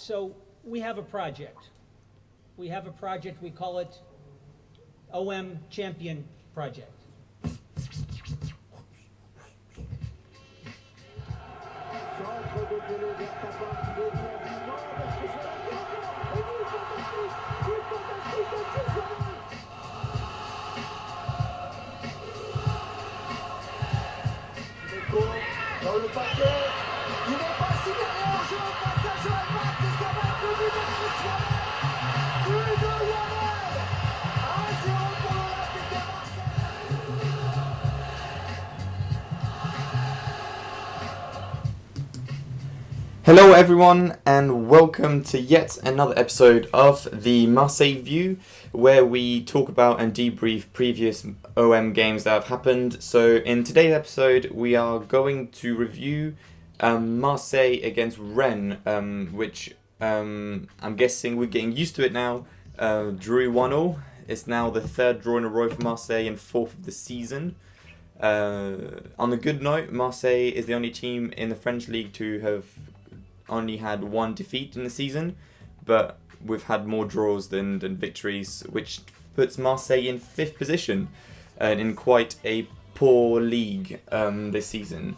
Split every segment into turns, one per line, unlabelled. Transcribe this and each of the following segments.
So we have a project. We have a project, we call it OM Champion Project.
Dans le paquet, il n'est pas si derrière en jeu, passage à Max et ça va être le but de Cristiano. But de Lionel, 1-0 pour l'Olympique de Marseille.
Hello everyone and welcome to yet another episode of the Marseille View, where we talk about and debrief previous OM games that have happened. So in today's episode we are going to review Marseille against Rennes, which I'm guessing we're getting used to it now. Drew 1-0. It's now the third draw in a row for Marseille and fourth of the season. On a good note, Marseille is the only team in the French league to have only had one defeat in the season, but we've had more draws than victories, which puts Marseille in 5th position and in quite a poor league this season.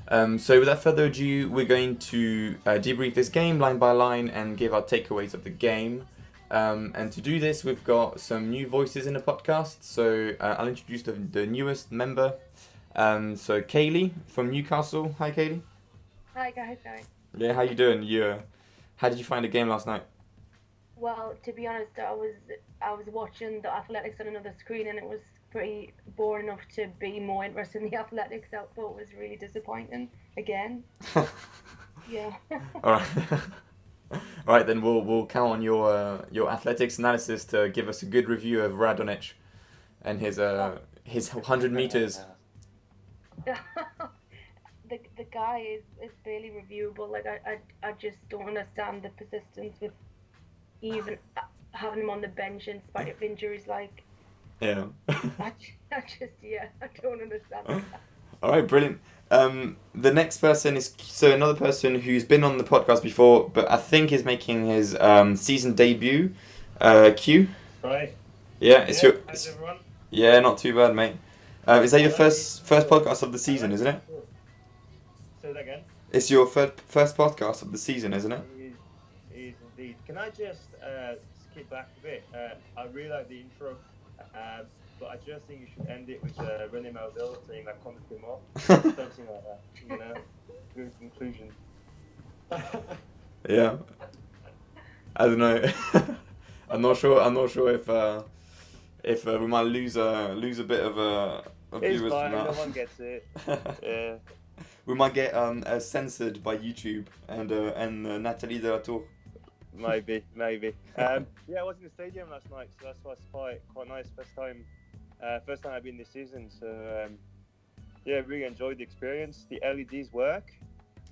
So without further ado, we're going to debrief this game line by line and give our takeaways of the game. And to do this, we've got some new voices in the podcast. So I'll introduce the newest member. So Kaylee from Newcastle. Hi, Kaylee.
Hi guys, sorry.
Yeah, how you doing? How did you find the game last night?
Well, to be honest, I was watching the Athletics on another screen, and it was pretty boring enough to be more interested in the Athletics. I thought it was really disappointing again. Yeah.
All right. All right, then we'll count on your Athletics analysis to give us a good review of Radonjic and his 100 meters.
The guy is barely reviewable. Like I just don't understand the persistence with even having him on the bench in spite of injuries. Like,
Yeah.
I don't understand that.
All right, brilliant. The next person is another person who's been on the podcast before, but I think is making his season debut. Q.
Right.
Yeah,
How's everyone?
Yeah, not too bad, mate. Is that your first podcast of the season, isn't it?
Say that again.
It's your first podcast of the season, isn't it?
It is indeed. Can I just skip back a bit? I really like the intro, but I just think you should end it with Rennes Maudel saying like "Conte more," something like that. You know, good conclusion.
Yeah. I don't know. I'm not sure if we might lose a bit of
It's
viewers
fine.
from
No
that.
one gets it. Yeah.
We might get censored by YouTube and Nathalie de la Tour.
Maybe. Yeah, I was in the stadium last night, so that's why it's quite nice. First time I've been this season, so yeah, really enjoyed the experience. The LEDs work.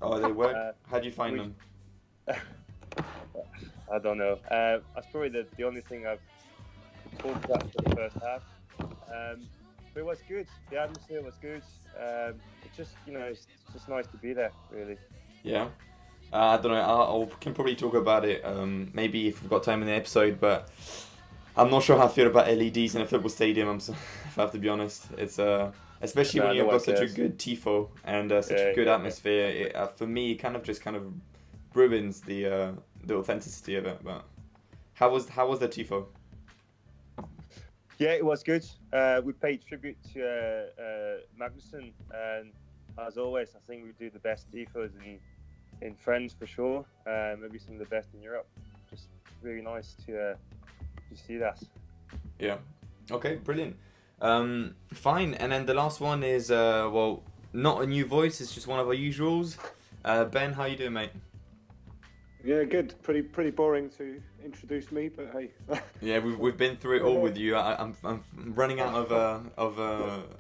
Oh, they work. How do you find them?
I don't know. That's probably the only thing I've talked about for the first half. But it was good. The atmosphere was good. It's just, it's just nice to be there, really.
Yeah. I don't know. I can probably talk about it maybe if we've got time in the episode, but I'm not sure how I feel about LEDs in a football stadium. If I have to be honest, it's especially when you've got such a good tifo and such a good atmosphere. It, for me, it kind of ruins the authenticity of it. But how was the tifo?
Yeah, it was good. We paid tribute to Magnussen, and as always, I think we do the best tifos in France for sure. Maybe some of the best in Europe. Just really nice to see that.
Yeah. Okay, brilliant. Fine. And then the last one is not a new voice. It's just one of our usuals. Ben, how you doing, mate?
Yeah, good. Pretty boring to introduce me, but hey.
Yeah, we've been through it all with you. I'm running out of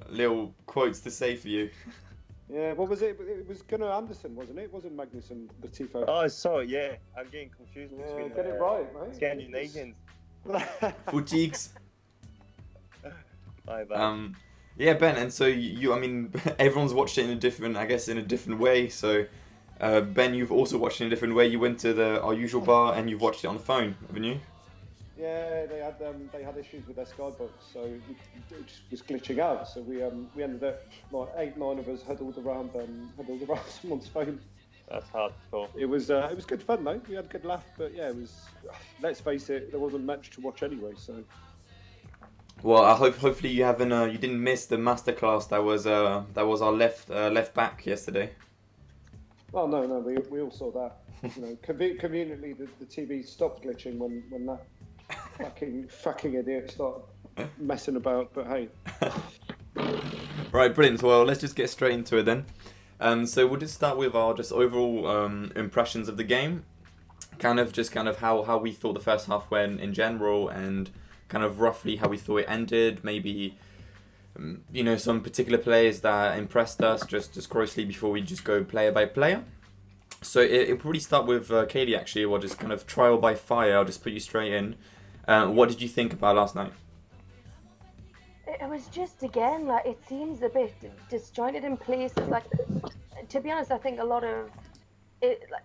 little quotes to say for you.
Yeah, what was it? It was Gunnar Anderson, wasn't it? It wasn't Magnussen, the tifo.
Oh, sorry, yeah. I'm getting confused
Yeah,
between
get it right, mate.
Scandinavians.
Footix.
My bad.
Yeah, Ben, and so you I mean, everyone's watched it in a different way. So, Ben, you've also watched it in a different way. You went to our usual bar and you've watched it on the phone, haven't you?
Yeah, they had issues with their skybox, so it just was glitching out. So we ended up like 8-9 of us huddled around someone's phone.
That's hardcore.
It was good fun though. We had a good laugh, but yeah, it was. Let's face it, there wasn't much to watch anyway. So.
Well, hopefully you didn't miss the masterclass that was our left back yesterday.
Oh no, we all saw that. You know, conveniently the TV stopped glitching when that fucking idiot started messing about. But hey.
Right, brilliant. Well, let's just get straight into it then. So we'll just start with our just overall impressions of the game, kind of how we thought the first half went in general, and kind of roughly how we thought it ended. Maybe some particular players that impressed us just grossly before we just go player by player. So it'll probably start with Kaylee actually, or just kind of trial by fire. I'll just put you straight in. What did you think about last night?
It was just, again, like, it seems a bit disjointed in places. Like, to be honest, I think a lot of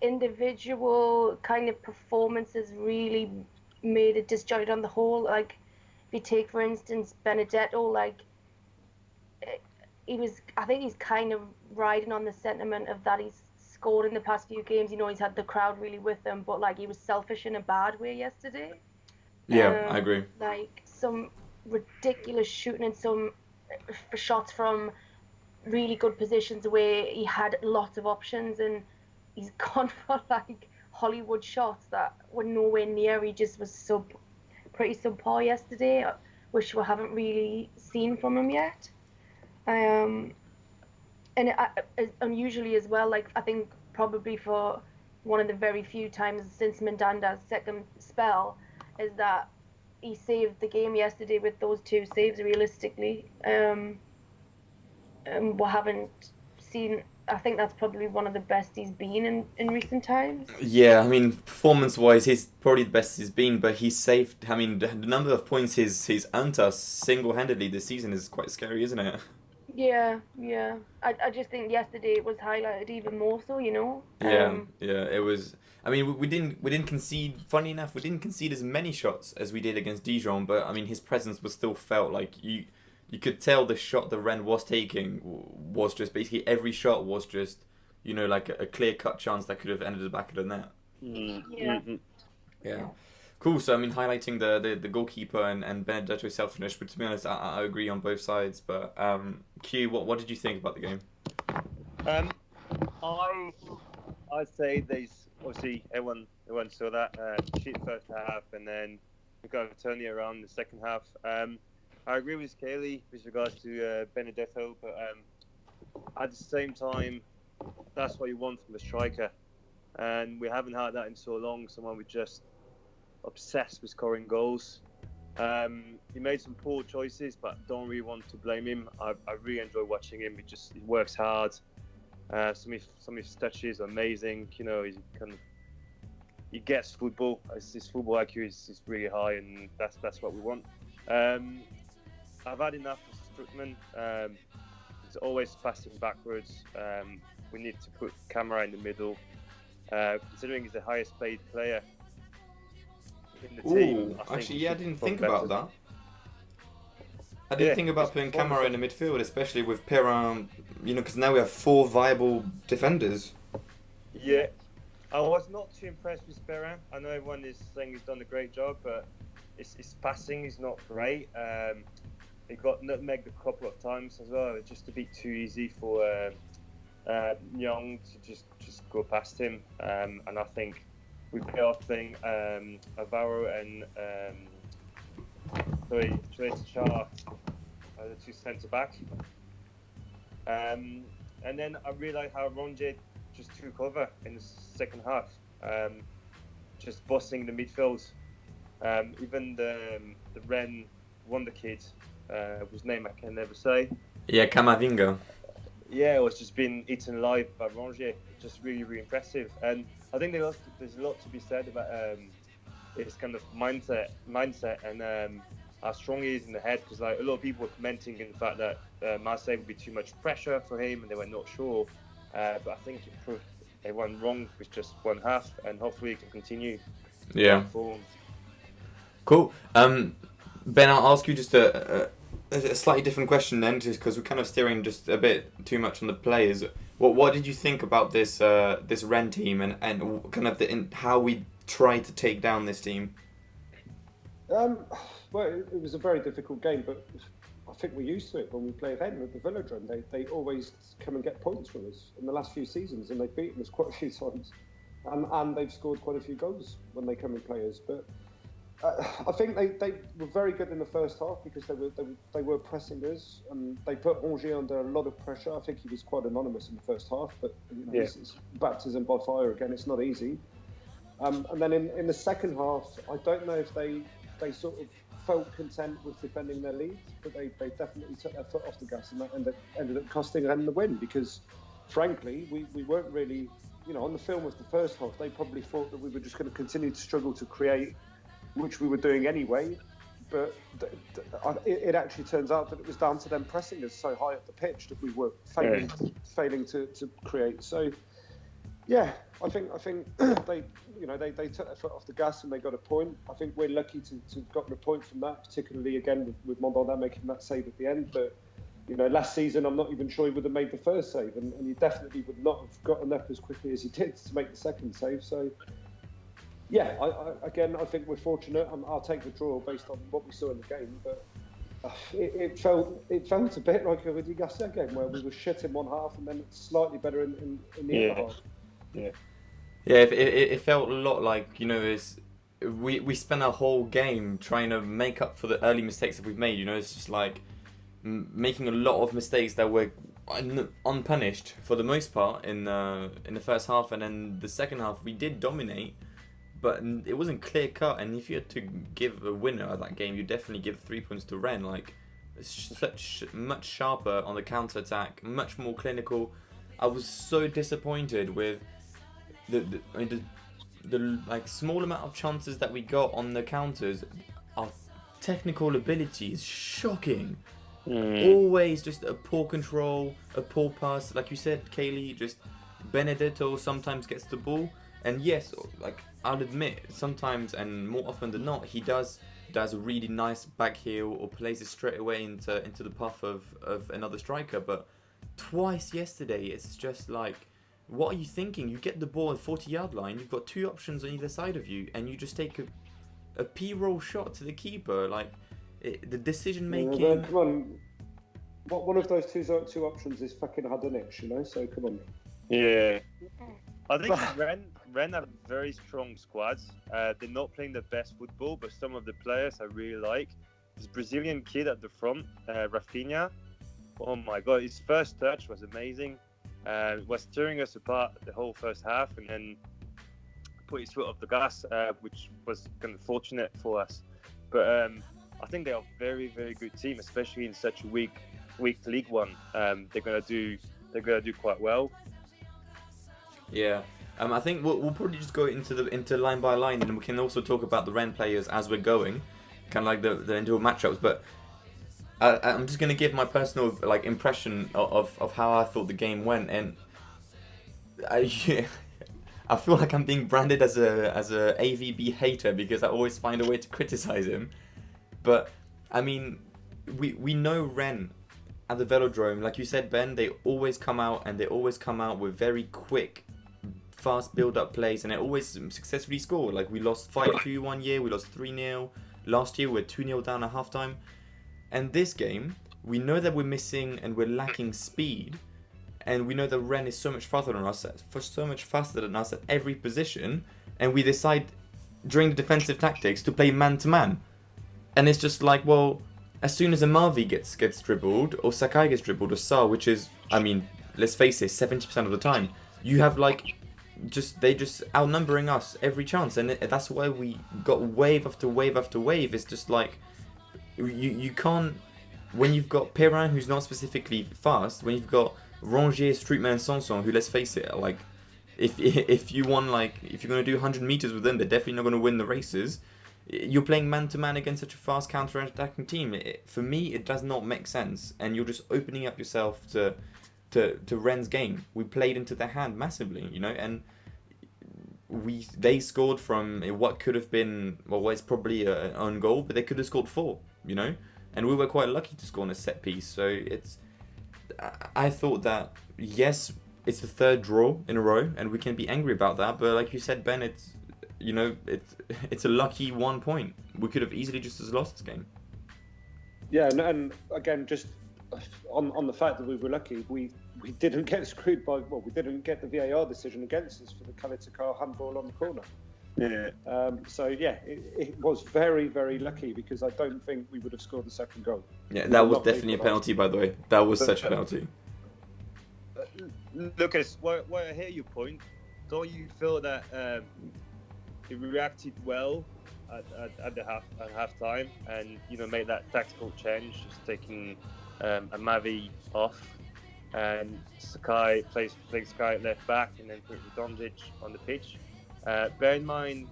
individual kind of performances really made it disjointed on the whole. Like, if you take, for instance, Benedetto, like, I think he's kind of riding on the sentiment of that he's scored in the past few games. He's had the crowd really with him, but, like, he was selfish in a bad way yesterday.
Yeah, I agree.
Like, some ridiculous shooting and some shots from really good positions where he had lots of options, and he's gone for like Hollywood shots that were nowhere near. He just was pretty subpar yesterday, which we haven't really seen from him yet. And unusually as well, like, I think probably for one of the very few times since Mandanda's second spell, is that he saved the game yesterday with those 2 saves realistically. We haven't seen, I think that's probably one of the best he's been in recent times.
Yeah, I mean, performance-wise, he's probably the best he's been, but he's saved, I mean, the number of points he's earned us single-handedly this season is quite scary, isn't it?
Yeah. I just think yesterday it was highlighted even more so,
Yeah, it was. I mean, we didn't concede. Funny enough, we didn't concede as many shots as we did against Dijon, but I mean, his presence was still felt. Like you could tell the shot that Rennes was taking was just basically every shot was just, like a clear-cut chance that could have ended the back of the net.
Mm-hmm.
Yeah. Cool. So I mean, highlighting the goalkeeper and Benedetto's selfishness, but to be honest, I agree on both sides. But Q, what did you think about the game?
I'd say there's obviously everyone saw that shit first half, and then we got to turn it around in the second half. I agree with Kaylee with regards to Benedetto, but at the same time, that's what you want from a striker, and we haven't had that in so long. Someone with just obsessed with scoring goals. He made some poor choices, but don't really want to blame him. I really enjoy watching him. He works hard. Some of his touches are amazing. He gets football. His football IQ is really high, and that's what we want. I've had enough of Struckman. He's always passing backwards. We need to put Camara in the middle. Considering he's the highest paid player in the team.
I didn't think about that. I didn't think about putting Camara in the midfield, especially with Perrin, because now we have 4 viable defenders.
Yeah, I was not too impressed with Perrin. I know everyone is saying he's done a great job, but his passing is not great. He got nutmegged a couple of times as well. It's just a bit too easy for Young to just go past him. And I think we play off playing Avaro and Char the 2 centre back. And then I realised how Rongier just took over in the second half, just bossing the midfield. Even the Rennes wonder kid, whose name I can never say.
Yeah, Camavinga.
Yeah, it was just being eaten alive by Rongier. Just really, really impressive. And I think there's a lot to be said about his kind of mindset and how strong he is in the head. Because like a lot of people were commenting in the fact that Marseille would be too much pressure for him, and they were not sure. But I think it proved it went wrong with just one half, and hopefully it can continue.
Yeah.
Form.
Cool. Ben, I'll ask you just a slightly different question then, just because we're kind of steering just a bit too much on the players. What did you think about this this Rennes team and kind of how we tried to take down this team?
Well, it was a very difficult game, but I think we're used to it when we play Rennes at the Velodrome. They always come and get points from us in the last few seasons, and they've beaten us quite a few times. And they've scored quite a few goals when they come and play us. But I think they were very good in the first half because they were pressing us, and they put Rongier under a lot of pressure. I think he was quite anonymous in the first half, but it's baptism by fire again. It's not easy. And then in the second half, I don't know if they sort of felt content with defending their lead, but they definitely took their foot off the gas, and that ended up costing them the win because, frankly, we weren't really, on the film of the first half, they probably thought that we were just going to continue to struggle to create, which we were doing anyway. But it actually turns out that it was down to them pressing us so high up the pitch that we were failing to create. So, yeah, I think they took their foot off the gas and they got a point. I think we're lucky to have gotten a point from that, particularly again with Mandanda making that save at the end. But last season I'm not even sure he would have made the first save, and he definitely would not have gotten up as quickly as he did to make the second save. So yeah, I think we're fortunate. I'll take the draw based on what we saw in the game, but it felt a bit like a Rudy Garcia game where we were shit in one half and then it's slightly better in the other half.
Yeah, it felt a lot like, we spent our whole game trying to make up for the early mistakes that we've made. It's just like making a lot of mistakes that were unpunished for the most part in the first half, and then the second half we did dominate, but it wasn't clear cut. And if you had to give a winner of that game, you definitely give 3 points to Rennes. Like, it's much sharper on the counter attack, much more clinical. I was so disappointed with the like small amount of chances that we got on the counters. Our technical ability is shocking. Always just a poor control, a poor pass. Like you said, Kaylee, just Benedetto sometimes gets the ball, and yes, like I'll admit, sometimes and more often than not, he does a really nice back heel or plays it straight away into the path of another striker. But twice yesterday, it's just like, what are you thinking? You get the ball at 40-yard line, you've got two options on either side of you, and you just take a P-roll shot to the keeper. Like, the decision making.
Yeah, come on, one of those two options is fucking Hadanic, so come on.
Yeah, I think Rennes have very strong squads. They're not playing the best football, but some of the players I really like. This Brazilian kid at the front, Rafinha. Oh my god, his first touch was amazing. Was tearing us apart the whole first half, and then put his foot off the gas, which was kind of fortunate for us. But I think they are a very, very good team, especially in such a weak League One. They're gonna do quite well.
Yeah, I think we'll probably just go into line by line, and we can also talk about the Rennes players as we're going, kind of like the individual matchups. But I'm just gonna give my personal impression of how I thought the game went, and I feel like I'm being branded as a AVB hater because I always find a way to criticize him. But I mean, we know Rennes at the Velodrome, like you said, Ben. They always come out with very quick, fast build-up plays, and they always successfully score. Like, we lost 5-2 one year, we lost 3-0 last year. We're 2-0 down at halftime. And this game, we know that we're missing and we're lacking speed, and we know that Rennes is so much faster than us at every position, and we decide during the defensive tactics to play man-to-man. And it's just like, well, as soon as Amavi gets dribbled, or Sakai gets dribbled, or Sarr, which is, I mean, let's face it, 70% of the time, you have they just outnumbering us every chance, and that's why we got wave after wave after wave. It's just like, you can't, when you've got Perrin, who's not specifically fast, when you've got Rongier, Streetman, and Sanson, who, let's face it, like, if you're going to do 100 meters with them, they're definitely not going to win the races. You're playing man-to-man against such a fast counter-attacking team. For me, it does not make sense, and you're just opening up yourself to to Rennes' game. We played into their hand massively, you know, and they scored from what could have been, well, it's probably an own goal, but they could have scored 4, you know, and we were quite lucky to score on a set piece. So I thought that, yes, it's the 3rd draw in a row, and we can be angry about that, but like you said, Ben, it's, you know, it's a lucky 1 point. We could have easily just as lost this game.
Yeah, and again, just on the fact that we were lucky, we didn't get screwed by, well, we didn't get the VAR decision against us for the Kalitakar handball on the corner.
Yeah.
So yeah, it was very, very lucky, because I don't think we would have scored the second goal.
Yeah, that was definitely a penalty, by the way. That was such a penalty.
Lucas, where I hear your point, don't you feel that he reacted well at half time, and you know, made that tactical change, just taking Amavi off, and Sakai plays Sakai at left back, and then put Donjic on the pitch. Bear in mind,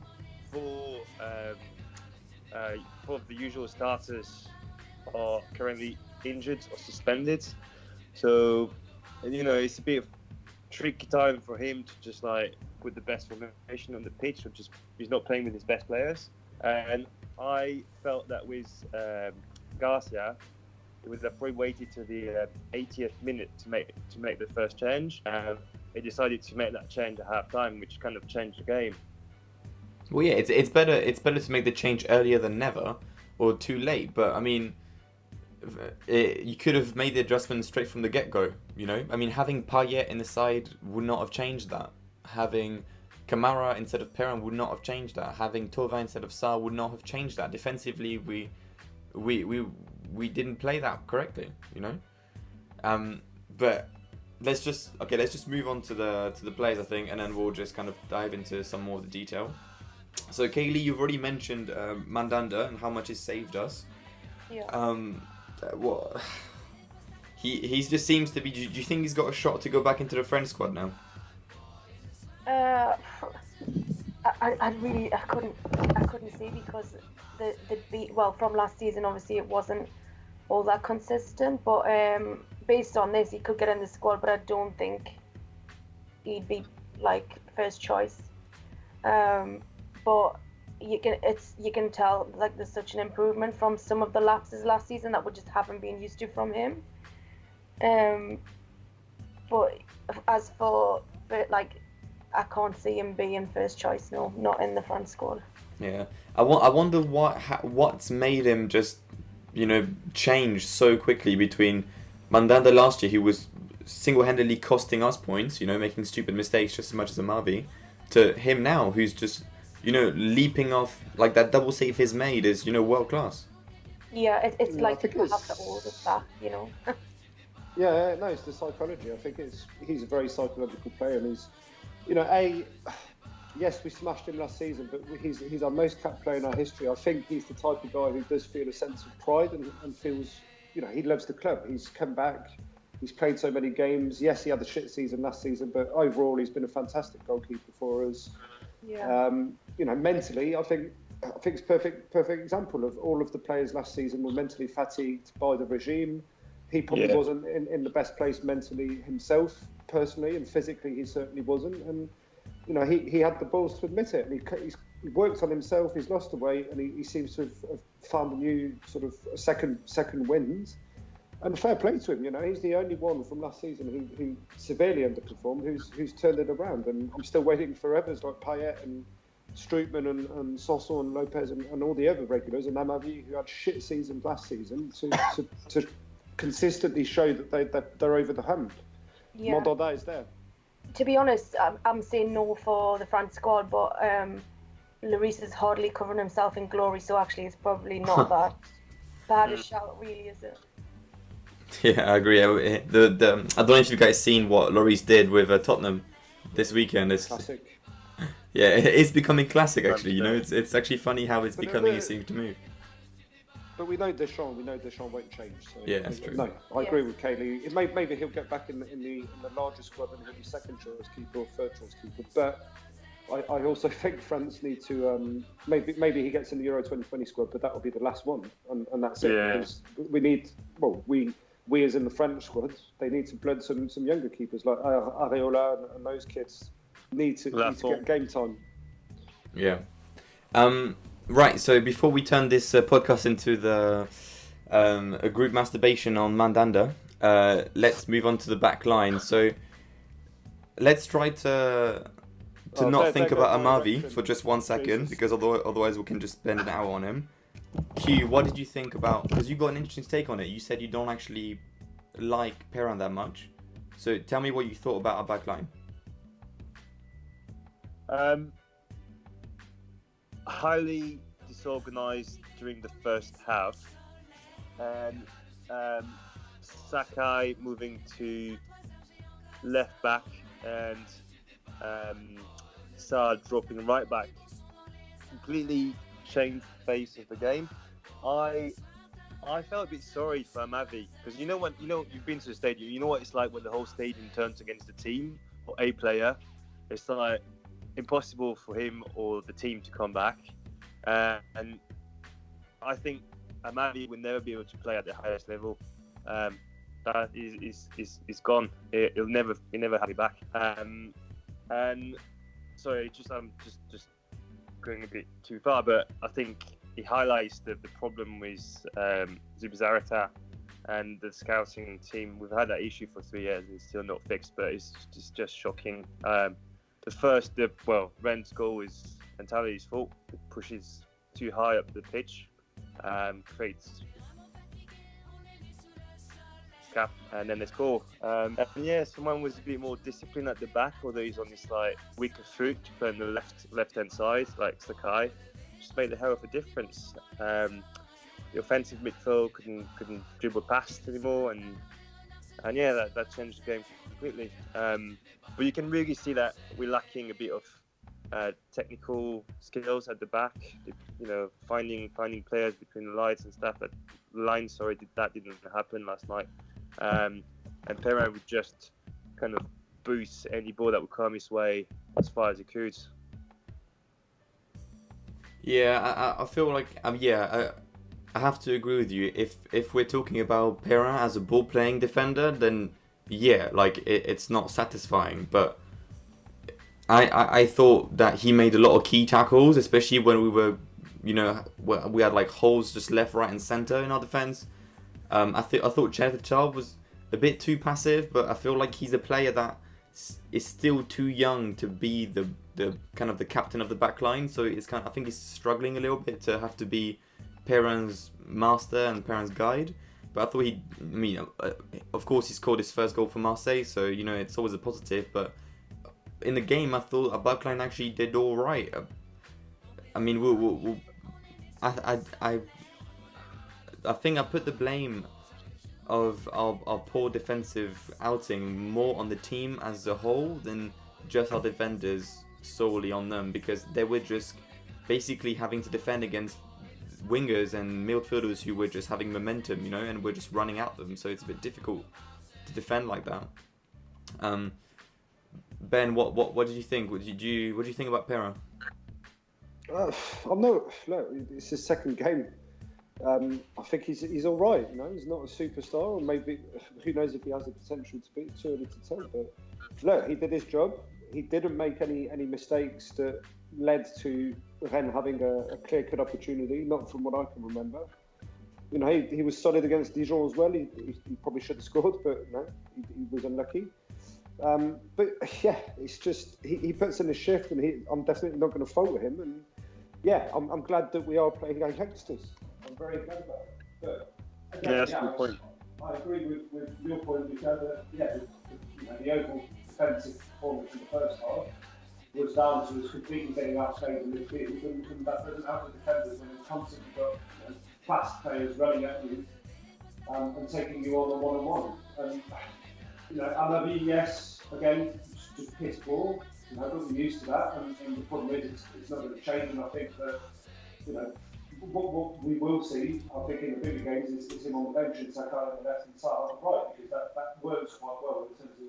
4 of the usual starters are currently injured or suspended, so you know, it's a bit of tricky time for him to just like put the best formation on the pitch, or just he's not playing with his best players. And I felt that with Garcia, it would have probably waited to the 80th minute to make the first change. They decided to make that change at half time, which kind of changed the game.
Well, yeah, it's better to make the change earlier than never, or too late. But I mean, you could have made the adjustment straight from the get-go. You know, I mean, having Payet in the side would not have changed that. Having Kamara instead of Perrin would not have changed that. Having Thauvin instead of Sarr would not have changed that. Defensively, we didn't play that correctly, you know. But let's just move on to the players, I think, and then we'll just kind of dive into some more of the detail. So Kaylee, you've already mentioned Mandanda and how much he's saved us.
Yeah.
Well, he just seems to be. Do you think he's got a shot to go back into the French squad now?
I couldn't see, because from last season, obviously it wasn't all that consistent, but based on this, he could get in the squad, but I don't think he'd be like first choice. But you can tell like there's such an improvement from some of the lapses last season that we just haven't been used to from him. But as for like, I can't see him being first choice. No, not in the France squad.
Yeah, I wonder what's made him just, you know, change so quickly between Mandanda last year, who was single-handedly costing us points, you know, making stupid mistakes just as much as Amavi, to him now, who's just, you know, leaping off, like that double save he's made is, you know, world class.
Yeah, it's
Yeah,
like
I think
to have
it's-
the oldest back, you know.
Yeah, no, it's the psychology. I think he's a very psychological player, and he's, you know, yes, we smashed him last season, but he's our most capped player in our history. I think he's the type of guy who does feel a sense of pride and feels, you know, he loves the club. He's come back, he's played so many games. Yes, he had a shit season last season, but overall he's been a fantastic goalkeeper for us.
Yeah.
You know, mentally, I think it's perfect example of all of the players last season were mentally fatigued by the regime. He probably wasn't in the best place mentally himself, personally, and physically he certainly wasn't. And you know, he had the balls to admit it. And he worked on himself. He's lost the weight, and he seems to have found a new sort of second wind. And fair play to him. You know, he's the only one from last season who severely underperformed, who's turned it around. And I'm still waiting for others like Payet and Strootman and Sosso and Lopez and all the other regulars, and Amavi, who had shit seasons last season, to consistently show that they're over the hump.
Yeah.
Mandanda is there.
To be honest, I'm saying no for the France squad, but Lloris is hardly covering himself in glory, so actually it's probably not that bad a shout, really, is it?
Yeah, I agree. I don't know if you guys seen what Lloris did with Tottenham this weekend. It's
Classic.
yeah, it's becoming classic actually. You know, it's actually funny how it's becoming a thing to move.
But we know Deschamps won't change. So
Yeah, that's true.
No, I agree with Kaylee. Maybe he'll get back in the larger squad and he'll be second choice keeper or third choice keeper. But I also think France need to maybe he gets in the Euro 2020 squad, but that will be the last one, and that's it.
Yeah.
Because we we as in the French squad, they need to blood some younger keepers like Areola and those kids need to get game time.
Yeah. Right. So before we turn this podcast into a group masturbation on Mandanda, let's move on to the back line. So let's try to not think about Amavi for just 1 second, because otherwise we can just spend an hour on him. Q, what did you think about? Because you got an interesting take on it. You said you don't actually like Perrin that much. So tell me what you thought about our back line.
Highly disorganised during the first half, and Sakai moving to left back and Saad dropping right back completely changed the face of the game. I felt a bit sorry for Amavi, because you've been to the stadium, you know what it's like when the whole stadium turns against the team or a player. It's like impossible for him or the team to come back, and I think Amavi will never be able to play at the highest level. That is gone. He'll never have it back. And sorry, I'm just going a bit too far, but I think he highlights the problem with Zubizarreta and the scouting team. We've had that issue for 3 years and it's still not fixed, but it's just shocking. Rennes' goal is entirely his fault. It pushes too high up the pitch, creates gap, and then they score. Someone was a bit more disciplined at the back, although he's on this like weaker foot to play on the left-hand side, like Sakai. Just made a hell of a difference. The offensive midfield couldn't dribble past anymore, and that changed the game completely. But you can really see that we're lacking a bit of technical skills at the back. Finding players between the lines and stuff. That didn't happen last night. And Perrin would just kind of boost any ball that would come his way as far as he could.
Yeah, I feel like I have to agree with you. If we're talking about Perrin as a ball playing defender, then it's not satisfying. But I thought that he made a lot of key tackles, especially when we were, we had like holes just left, right, and center in our defense. I thought Cherichal was a bit too passive, but I feel like he's a player that is still too young to be the kind of the captain of the back line. So I think he's struggling a little bit to have to be Perrin's master and Perrin's guide. But I thought of course he scored his first goal for Marseille, so it's always a positive. But in the game, I thought our back line actually did all right. I think I put the blame of our poor defensive outing more on the team as a whole than just our defenders solely on them, because they were just basically having to defend against wingers and midfielders who were just having momentum, and we're just running at them. So it's a bit difficult to defend like that. Ben, what did you think? What did you think about Perrin?
It's his second game. I think he's all right. He's not a superstar, or maybe who knows if he has the potential to be. It's too early to tell. But look, he did his job. He didn't make any mistakes that led to Rennes having a clear-cut opportunity. Not from what I can remember. He was solid against Dijon as well. He probably should have scored, but he was unlucky. But yeah, it's just he puts in a shift, and I'm definitely not going to fault him. And yeah, I'm glad that we are playing our youngsters. I'm very glad about it. But again,
that's a good point.
I agree with your point, because the overall defensive performance in the first half was down to us completely getting outplayed in midfield, and that doesn't help the defenders when you've constantly got fast players running at you and taking you on a one-on-one. And Amavi, yes, again, just piss ball. But we're used to that, and the problem is it's not going to change. And I think that what we will see, I think, in the bigger games is him on the bench and Sakai on the left and Saad on the right, because that works quite well in terms of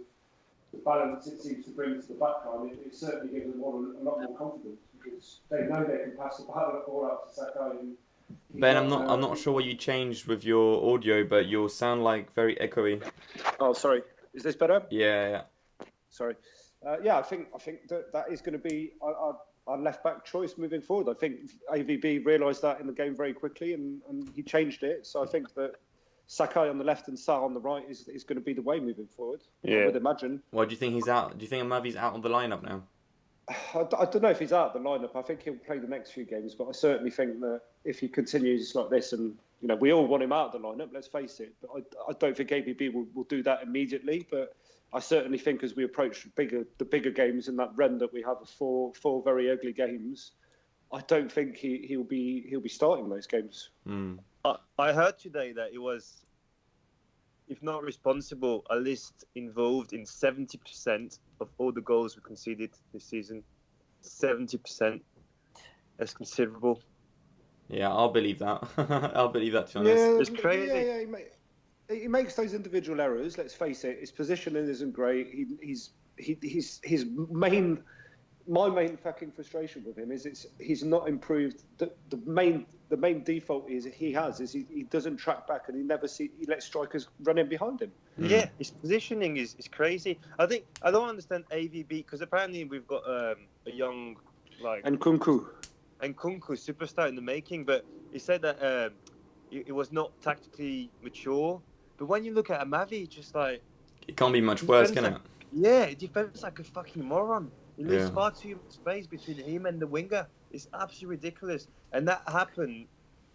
the balance it seems to bring to the back line. It certainly gives them a lot more confidence, because they know they can pass the ball out to Sakai,
Ben, I'm not sure what you changed with your audio, but your sound like very echoey.
Oh, sorry. Is this better?
Yeah.
Sorry. I think that is going to be our left back choice moving forward. I think AVB realised that in the game very quickly, and he changed it. So I think that Sakai on the left and Sarr on the right is going to be the way moving forward. I would imagine.
Why do you think he's out? Do you think Amavi's out of the lineup now?
I don't know if he's out of the lineup. I think he'll play the next few games, but I certainly think that if he continues like this, and we all want him out of the lineup, let's face it. But I don't think AVB will do that immediately. But I certainly think as we approach the bigger games in that Rennes that we have four very ugly games, I don't think he'll be starting those games.
I heard today that it was, if not responsible, at least involved in 70% of all the goals we conceded this season. 70%. That's considerable.
Yeah, I'll believe that. I'll believe that, to be honest.
Yeah,
It's crazy.
Yeah, he makes those individual errors. Let's face it. His positioning isn't great. My main fucking frustration with him is he's not improved. The main default is he doesn't track back, and he lets strikers run in behind him.
Yeah, his positioning is crazy. I don't understand AVB, because apparently we've got a young
And Kunku
superstar in the making, but he said that it was not tactically mature. But when you look at Amavi, it's just like,
It can't be much worse, can it?
yeah, he defends like a fucking moron. He leaves far too much space between him and the winger. It's absolutely ridiculous. And that happened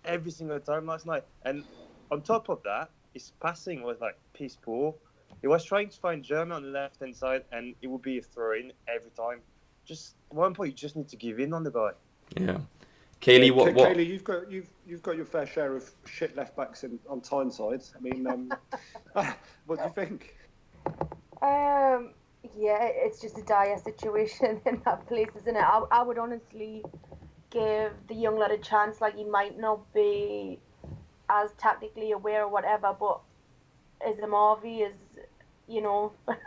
every single time last night. And on top of that, his passing was like piss poor. He was trying to find German on the left-hand side, and it would be a throw-in every time. Just at one point, you just need to give in on the guy.
Yeah. Kaylee, what?
Kaylee, you've got your fair share of shit left backs on Tyneside. I mean, what do you think?
Yeah, it's just a dire situation in that place, isn't it? I would honestly give the young lad a chance. Like, he might not be as tactically aware or whatever, but as Amavi is,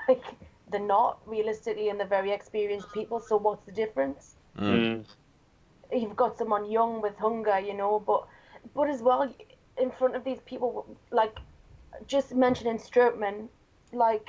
like, they're not realistically, and they're very experienced people. So what's the difference? You've got someone young with hunger, but as well, in front of these people, like, just mentioning Strootman, like,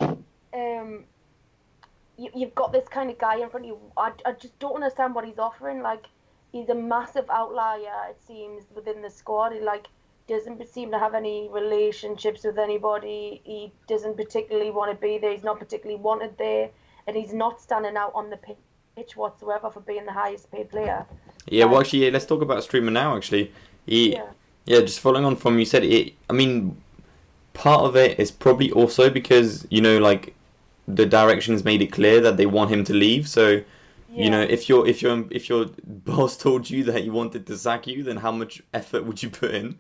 you've got this kind of guy in front of you. I just don't understand what he's offering. Like, he's a massive outlier, it seems, within the squad. He, like, doesn't seem to have any relationships with anybody. He doesn't particularly want to be there. He's not particularly wanted there. And he's not standing out on the pitch whatsoever for being the highest paid player.
Yeah, well, actually, let's talk about Streamer now, actually. Just following on from you said, I mean, part of it is probably also because, like, the direction has made it clear that they want him to leave. So, if your boss told you that he wanted to sack you, then how much effort would you put in?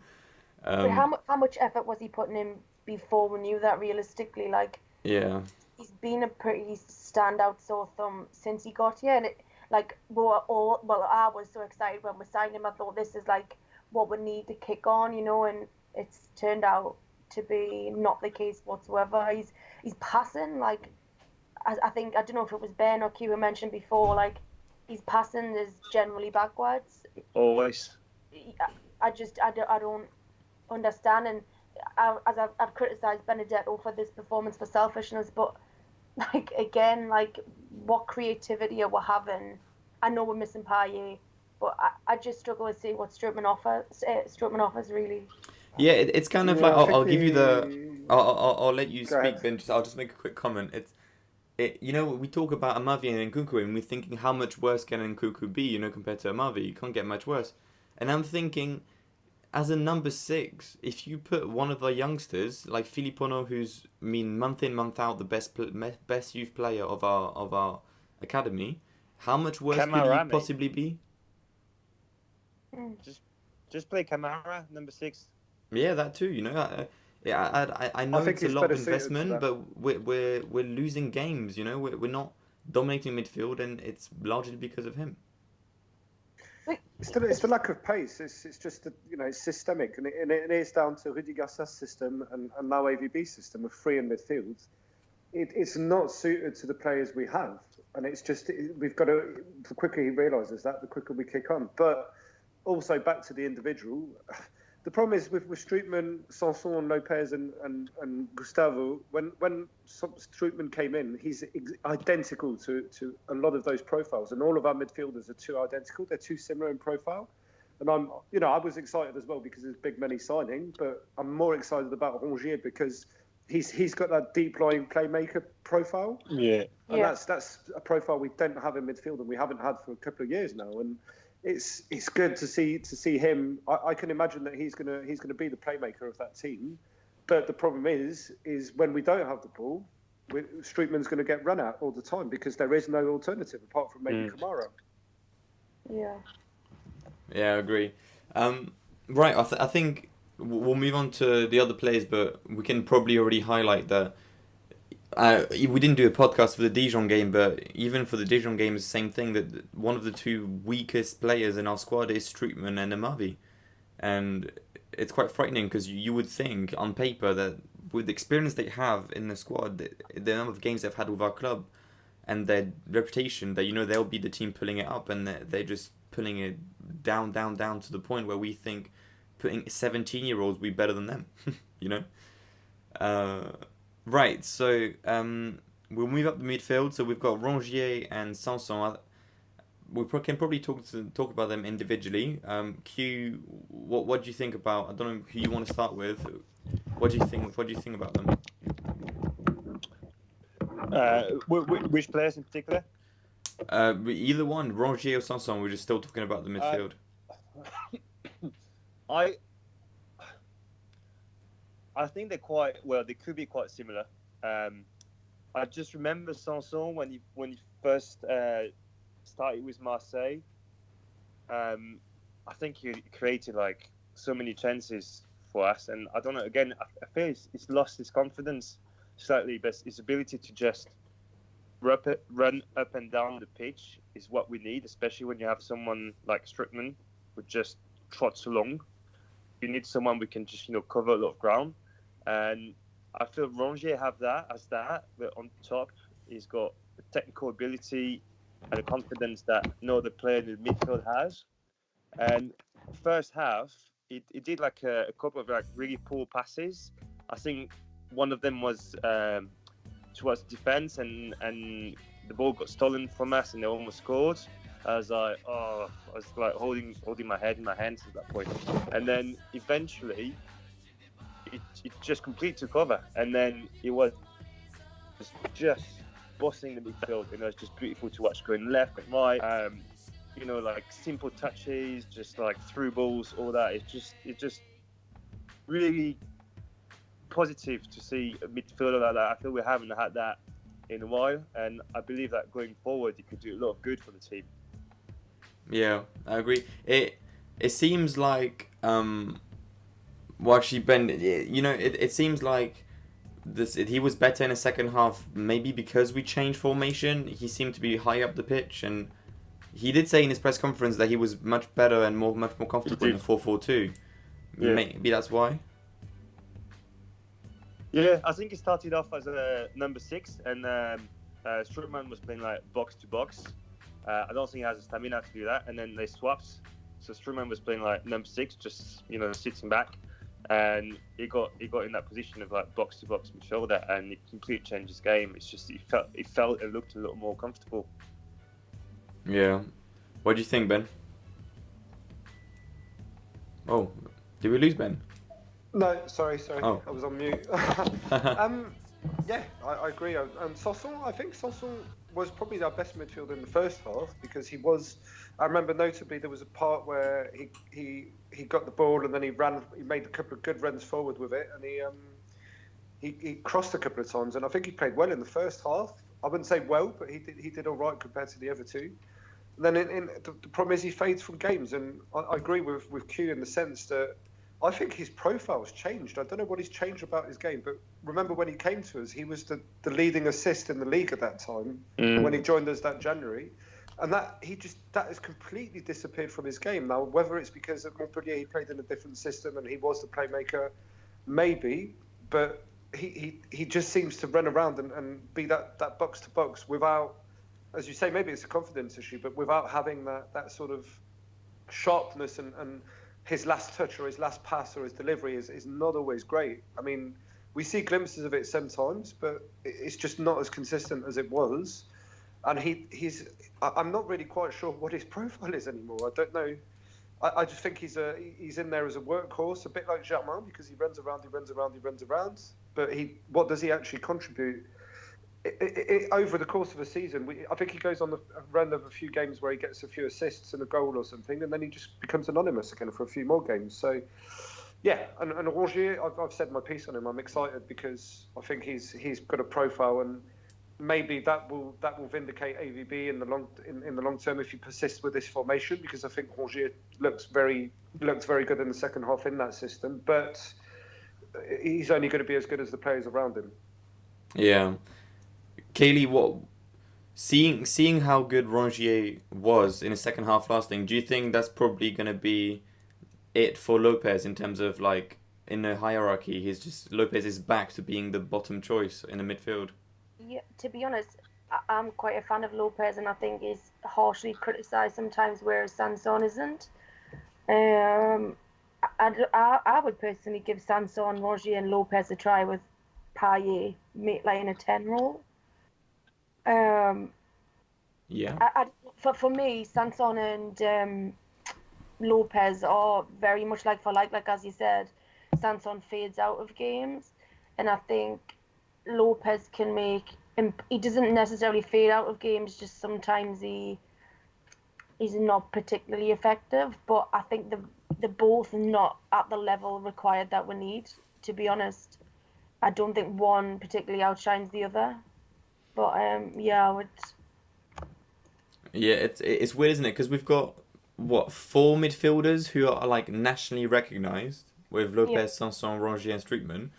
But how much effort was he putting in before we knew that realistically? Like, he's been a pretty standout sore thumb since he got here, and I was so excited when we signed him. I thought this is like what we need to kick on, and it's turned out to be not the case whatsoever. He's passing, like, I think, I don't know if it was Ben or Q who mentioned before, like, his passing is generally backwards.
Always.
I don't understand, and I've criticised Benedetto for this performance for selfishness, but, like, again, like, what creativity are we having? I know we're missing Payet, but I just struggle to see what Strootman offers, really.
Yeah, it's kind of like, I'll give you I'll let you speak, Ben. I'll just make a quick comment. We talk about Amavi and Nkunku, and we're thinking how much worse can Nkunku be, compared to Amavi. You can't get much worse. And I'm thinking, as a number 6, if you put one of the youngsters like Filippono, who's month in month out the best youth player of our academy, how much worse could he possibly be?
Just play Kamara, number 6.
Yeah, that too. I know it's a lot of investment, but we're losing games. We're not dominating midfield, and it's largely because of him.
It's the lack of pace. It's just it's systemic, and it is down to Rudi Garcia's system and now AVB's system of 3 in midfield. It's not suited to the players we have, and it's just we've got to. The quicker he realises that, the quicker we kick on. But also back to the individual. The problem is with Strootman, Sanson, Lopez, and Gustavo. When Strootman came in, he's identical to a lot of those profiles, and all of our midfielders are too identical. They're too similar in profile. And I was excited as well because it's big money signing, but I'm more excited about Rongier because he's got that deep lying playmaker profile.
Yeah.
And that's a profile we don't have in midfield and we haven't had for a couple of years now. And it's good to see him. I can imagine that he's gonna be the playmaker of that team. But the problem is when we don't have the ball, Strootman's going to get run at all the time because there is no alternative apart from maybe Kamara.
Yeah.
Yeah, I agree. Right, I think we'll move on to the other players, but we can probably already highlight that we didn't do a podcast for the Dijon game, but even for the Dijon game, it's the same thing, that one of the two weakest players in our squad is Strootman and Amavi. And it's quite frightening because you would think on paper that with the experience they have in the squad, the number of games they've had with our club, and their reputation, that they'll be the team pulling it up, and they're just pulling it down to the point where we think putting 17-year-olds will be better than them. Right, so we'll move up the midfield. So we've got Rongier and Sanson. We can probably talk about them individually. Q, what do you think about? I don't know who you want to start with. What do you think about them?
Which players in particular?
Either one, Rongier or Sanson. We're just still talking about the midfield.
I think they're quite well. They could be quite similar. I just remember Sanson when he first started with Marseille. I think he created like so many chances for us, and I don't know. Again, I feel he's lost his confidence slightly, but his ability to just run up and down the pitch is what we need, especially when you have someone like Strootman who just trots along. You need someone who can just cover a lot of ground, and I feel Rongier have that, but on top he's got the technical ability and the confidence that no other player in the midfield has. And first half, he did like a couple of like really poor passes. I think one of them was towards defense, and the ball got stolen from us, and they almost scored. I was like holding my head in my hands at that point. And then eventually, it just completely took over, and then it was just bossing the midfield. It's just beautiful to watch, going left and right. Like simple touches, just like through balls, all that. It's just really positive to see a midfielder like that. I feel we haven't had that in a while, and I believe that going forward, it could do a lot of good for the team.
Yeah, I agree. It seems like actually, Ben, it seems like he was better in the second half, maybe because we changed formation. He seemed to be high up the pitch, and he did say in his press conference that he was much better and much more comfortable in the 4-4-2.
Yeah.
Maybe that's why.
Yeah, I think he started off as a number 6, and Strootman was playing like box to box. I don't think he has the stamina to do that, and then they swapped. So Strootman was playing like number 6, just sitting back, and he got in that position of like box to box midfielder, and it completely changed his game. It's just it felt and looked a little more comfortable.
Yeah. What do you think, Ben? Oh, did we lose Ben?
No, sorry.
Oh.
I was on mute. Yeah, I agree. And Sanson, I think Sanson was probably our best midfielder in the first half because he was. I remember notably there was a part where he got the ball and then he made a couple of good runs forward with it, and he crossed a couple of times, and I think he played well in the first half. I wouldn't say well, but he did all right compared to the other two. And then the problem is he fades from games, and I agree with Q in the sense that I think his profile's changed. I don't know what he's changed about his game, but remember when he came to us, he was the leading assist in the league at that time when he joined us that January, and that has completely disappeared from his game. Now, whether it's because at Montpellier he played in a different system and he was the playmaker, maybe, but he just seems to run around and be that box to box without, as you say, maybe it's a confidence issue, but without having that sort of sharpness and his last touch or his last pass or his delivery is not always great. I mean, we see glimpses of it sometimes, but it's just not as consistent as it was. And I'm not really quite sure what his profile is anymore. I don't know. I just think he's in there as a workhorse, a bit like Germain, because he runs around. But what does he actually contribute? Over the course of a season, I think he goes on a run of a few games where he gets a few assists and a goal or something, and then he just becomes anonymous again for a few more games. So, yeah, and Rongier, I've said my piece on him. I'm excited because I think he's got a profile, and maybe that will vindicate AVB in the long term if he persists with this formation, because I think Rongier looked very good in the second half in that system, but he's only going to be as good as the players around him.
Yeah. Kaylee, seeing how good Rongier was in the second half last thing, do you think that's probably going to be it for Lopez in terms of like in the hierarchy? Lopez is back to being the bottom choice in the midfield.
Yeah, to be honest, I'm quite a fan of Lopez, and I think he's harshly criticised sometimes, whereas Sanson isn't. I would personally give Sanson, Rongier, and Lopez a try with Payet, like in a 10 role.
Yeah.
For me, Sanson and Lopez are very much like for like as you said. Sanson fades out of games, and I think Lopez can make. He doesn't necessarily fade out of games. Just sometimes he's not particularly effective. But I think they're both not at the level required that we need. To be honest, I don't think one particularly outshines the other. But yeah, I would.
Yeah, it's weird, isn't it? Because we've got four midfielders who are like nationally recognised with Lopez, Sanson, Rongier, and Strootman,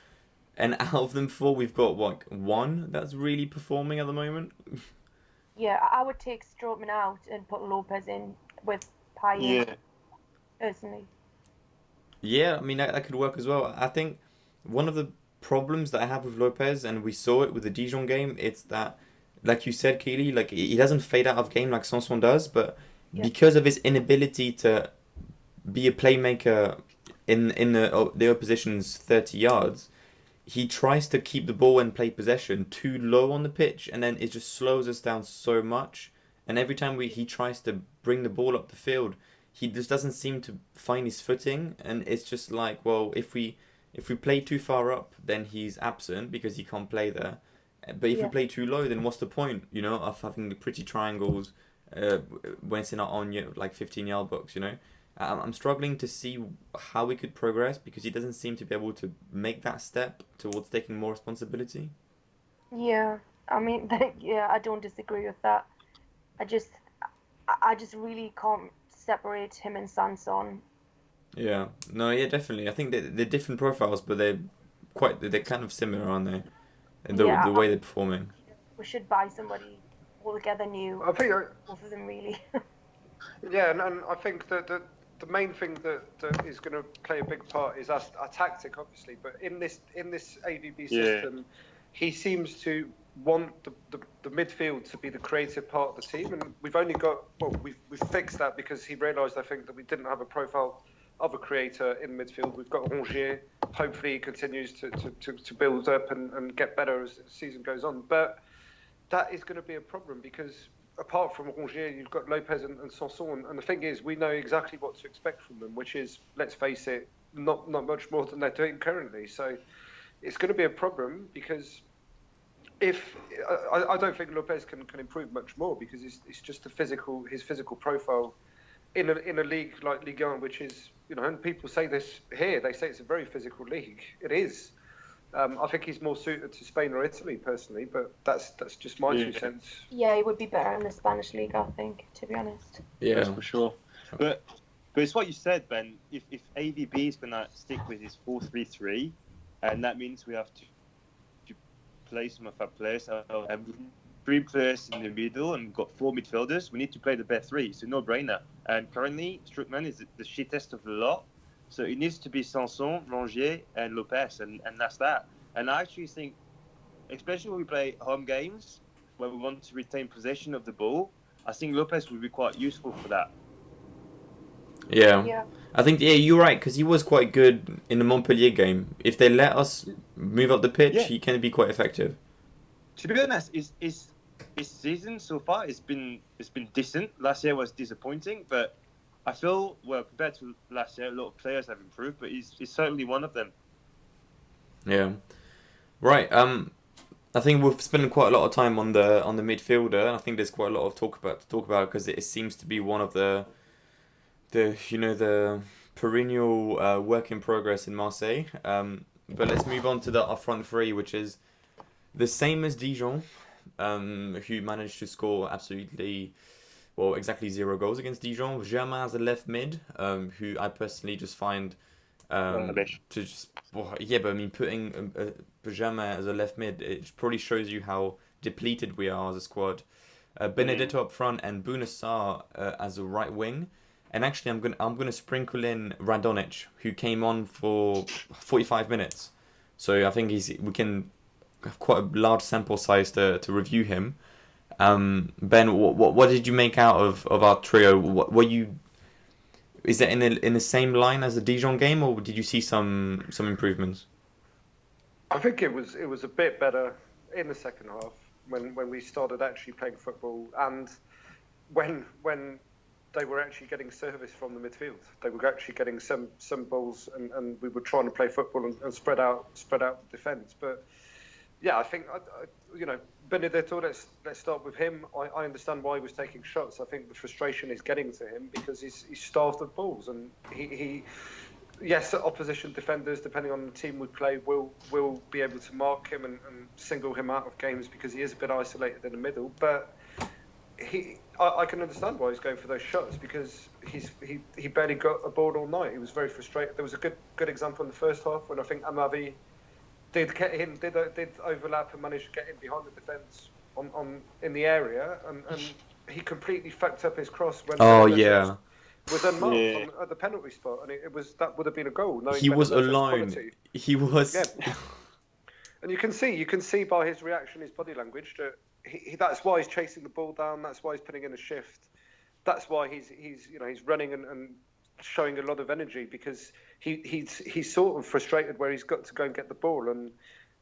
and out of them four, we've got one that's really performing at the moment.
Yeah, I would take Strootman out and put Lopez in with Payet. Personally.
Yeah, I mean that could work as well. I think one of the problems that I have with Lopez, and we saw it with the Dijon game, it's that, like you said, Keely, like he doesn't fade out of game like Sanson does, but because of his inability to be a playmaker in the opposition's 30 yards, he tries to keep the ball and play possession too low on the pitch, and then it just slows us down so much. And every time he tries to bring the ball up the field, he just doesn't seem to find his footing, and it's just like, well, if we play too far up, then he's absent because he can't play there. But if we play too low, then what's the point, of having the pretty triangles when it's in our own 15-yard box, I'm struggling to see how we could progress because he doesn't seem to be able to make that step towards taking more responsibility.
Yeah, I mean, I don't disagree with that. I just really can't separate him and Sanson.
Yeah, no, yeah, definitely. I think they're different profiles, but they're kind of similar, aren't they? In the way they're performing.
We should buy somebody altogether new.
I think
both of them really.
Yeah, and I think that the main thing that is going to play a big part is our tactic, obviously. But in this AVB system, he seems to want the midfield to be the creative part of the team, and we've only got we've fixed that because he realised, I think, that we didn't have a profile of a creator in midfield. We've got Rongier. Hopefully, he continues to build up and get better as the season goes on. But that is going to be a problem because apart from Rongier, you've got Lopez and Sanson. And the thing is, we know exactly what to expect from them, which is, let's face it, not much more than they're doing currently. So it's going to be a problem because I don't think Lopez can improve much more because it's just his physical profile in a league like Ligue 1, which is, and people say this here, they say it's a very physical league. It is. I think he's more suited to Spain or Italy personally, but that's just my 2 cents.
Yeah, he would be better in the Spanish league, I think, to be honest.
Yeah, that's for sure. But it's what you said, Ben. If AVB is gonna stick with his 4-3-3, and that means we have to play some of our players. Have 3 players in the middle and got 4 midfielders. We need to play the best 3. It's a no-brainer. And currently, Strootman is the shittest of the lot. So it needs to be Sanson, Rongier, and Lopez, and that's that. And I actually think, especially when we play home games, where we want to retain possession of the ball, I think Lopez would be quite useful for that.
Yeah.
Yeah.
I think, yeah, you're right, because he was quite good in the Montpellier game. If they let us move up the pitch,
Yeah.
he can be quite effective.
To be honest, his season so far it's been decent. Last year was disappointing, but I feel compared to last year, a lot of players have improved, but he's certainly one of them.
Yeah. Right. I think we've spent quite a lot of time on the midfielder, and I think there's quite a lot of talk about because it seems to be one of the the perennial work in progress in Marseille. But let's move on to our front three, which is the same as Dijon, who managed to score exactly 0 goals against Dijon. Germain as a left mid, who I personally just find
Rubbish.
to just yeah, but I mean putting Germain as a left mid, it probably shows you how depleted we are as a squad. Benedetto up front and Bounassar as a right wing. And actually, I'm gonna sprinkle in Radonic, who came on for 45 minutes. So I think we can have quite a large sample size to review him. Ben, what did you make out of our trio? Is that in the same line as the Dijon game, or did you see some improvements?
I think it was a bit better in the second half when we started actually playing football, and when they were actually getting service from the midfield. They were actually getting some balls, and we were trying to play football and spread out the defence. But yeah, I think Benedetto. Let's start with him. I understand why he was taking shots. I think the frustration is getting to him because he's starved of balls, and he yes, opposition defenders, depending on the team we play, will be able to mark him and single him out of games because he is a bit isolated in the middle. But I can understand why he's going for those shots because he barely got a ball all night. He was very frustrated. There was a good example in the first half when I think Amavi did overlap and managed to get in behind the defence in the area, and he completely fucked up his cross when was unmarked at the penalty spot, and that would have been a goal.
He was alone.
Quality.
He was.
Yeah. And you can see by his reaction, his body language, that that's why he's chasing the ball down. That's why he's putting in a shift. That's why he's running and showing a lot of energy because he's sort of frustrated where he's got to go and get the ball, and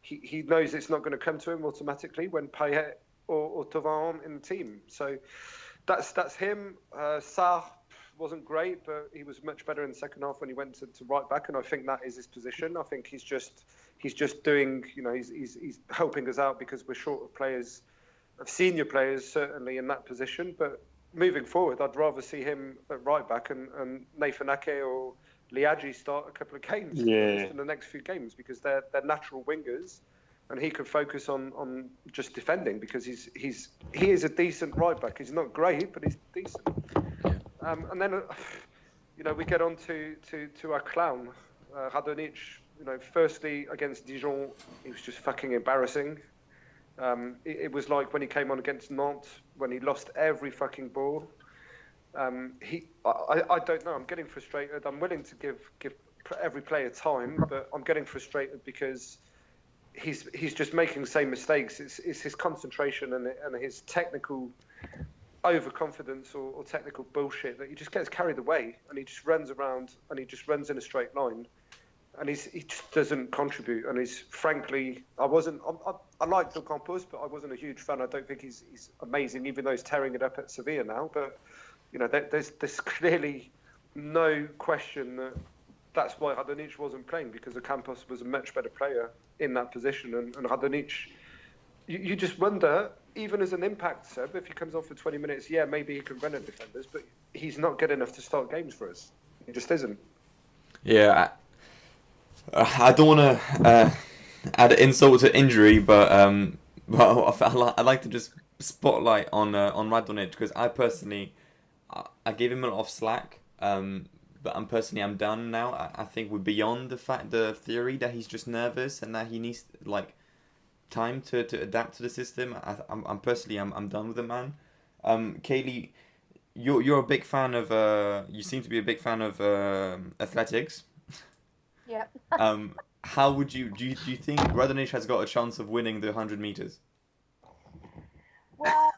he knows it's not going to come to him automatically when Payet or Thauvin aren't in the team. So that's him. Sarr wasn't great, but he was much better in the second half when he went to right back, and I think that is his position. I think he's just doing, he's helping us out because we're short of players, of senior players certainly in that position. But moving forward, I'd rather see him at right back and Nathan Ake or Liadji start a couple of games in the next few games because they're natural wingers, and he could focus on just defending because he is a decent right back. He's not great, but he's decent. And then, we get on to our clown, Radonic. Firstly against Dijon, he was just fucking embarrassing. It was like when he came on against Nantes, when he lost every fucking ball. I don't know. I'm getting frustrated. I'm willing to give every player time, but I'm getting frustrated because he's just making the same mistakes. It's his concentration and his technical overconfidence or technical bullshit that he just gets carried away and he just runs around and he just runs in a straight line and he just doesn't contribute. And he's frankly, I like Del Campos, but I wasn't a huge fan. I don't think he's amazing, even though he's tearing it up at Sevilla now. But there's clearly no question that's why Radonic wasn't playing, because Del Campos was a much better player in that position, and Radonic, you just wonder, even as an impact sub, if he comes on for 20 minutes, yeah, maybe he can run at defenders, but he's not good enough to start games for us. He just isn't.
Yeah, I don't want to add insult to injury, but I like to just spotlight on Radonic because I personally I gave him a lot of slack, but I'm done now. I think we're beyond the theory that he's just nervous and that he needs time to adapt to the system. I'm personally done with the man. Kaylee, you're a big fan of you seem to be a big fan of athletics.
Yeah.
How would do you think Radonic has got a chance of winning the 100 meters?
Well,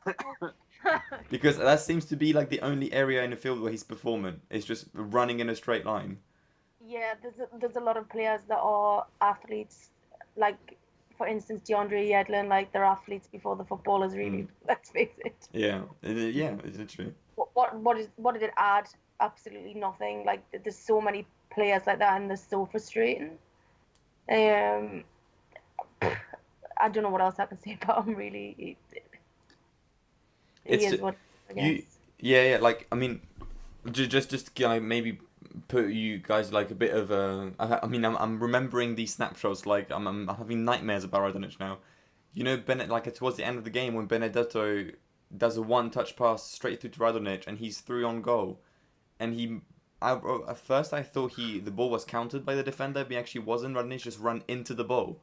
Because that seems to be like the only area in the field where he's performing. It's just running in a straight line.
Yeah, there's a lot of players that are athletes, like for instance DeAndre Yedlin, like they're athletes before the footballers really. Let's face it.
Yeah, yeah, it's literally.
What did it add? Absolutely nothing. Like there's so many players like that, and they're so frustrating. Um, I don't know what else I can say about him really. He
It's
is what I
you.
guess.
Yeah. Like I mean, just like maybe put you guys like a bit of a. I mean, I'm remembering these snapshots. Like I'm having nightmares about Radonic now. You know, Bennett, like towards the end of the game when Benedetto does a one-touch pass straight through to Radonic and he's through on goal, and at first I thought the ball was countered by the defender, but he actually wasn't. Radonic just run into the ball